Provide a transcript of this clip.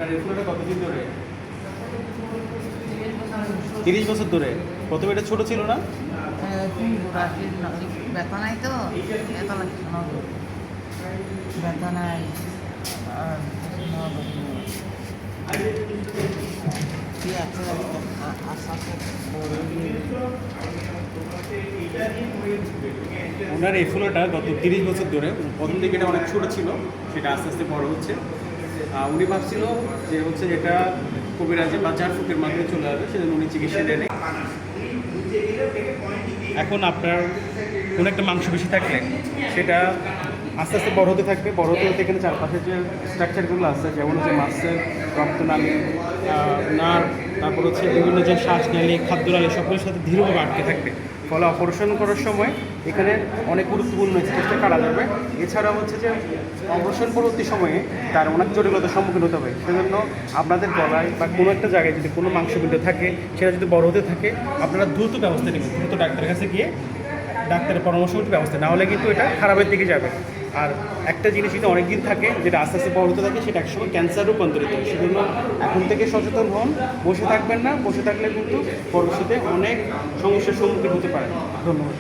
রেফুলারটা কতদিন ধরে? 30 বছর ধরে। প্রথমে এটা ছোট ছিল না? ব্যথা নাই তো, ব্যথা লাগছে না, ব্যথা নাই আর কি আছে আস্তে আস্তে ওনার এই ফুলটা গত 30 বছর ধরে, প্রথম দিকে এটা অনেক ছোট ছিল, সেটা আস্তে আস্তে বড় হচ্ছে। উনি ভাবছিল যে হচ্ছে এটা কবিরাজে বা ঝাড় ফুকের মাধ্যমে চলে আসবে, সেজন্য উনি চিকিৎসা দেন। এখন আপনার কোনো একটা মাংস বেশি থাকলে সেটা আস্তে আস্তে বড় হতে থাকবে। বড় হতে হতে এখানে চারপাশে যে স্ট্রাকচারগুলো আছে, যেমন হচ্ছে মাসেল, রক্তনালী, নার্ভ, তারপর হচ্ছে বিভিন্ন যে শ্বাসনালী, খাদ্যনালী, সবগুলোর সাথে ধীরভাবে আটকে থাকবে। ফলে অপারেশন করার সময় এখানে অনেক গুরুত্বপূর্ণ স্টেজটা কাটা যাবে। এছাড়া হচ্ছে যে অপারেশন পরবর্তী সময়ে তার অনেক জটিলতার সম্মুখীন হতে হবে। সেজন্য আপনাদের গলায় বা কোনো একটা জায়গায় যদি কোনো মাংসপিণ্ড থাকে, সেটা যদি বড় হতে থাকে, আপনারা দ্রুত ব্যবস্থা নেবেন, দ্রুত ডাক্তারের কাছে গিয়ে ডাক্তারের পরামর্শ মতো ব্যবস্থা, না হলে কিন্তু এটা খারাপের দিকে যাবে। আর একটা জিনিস যদি অনেক দিন থাকে, যেটা আস্তে আস্তে বড় হতে থাকে, সেটা একসময় ক্যান্সার রূপান্তরিত হয়। সেজন্য এখন থেকে সচেতন হন, বসে থাকবেন না। বসে থাকলে কিন্তু ভবিষ্যতে অনেক সমস্যার সম্মুখীন হতে পারেন। ধন্যবাদ।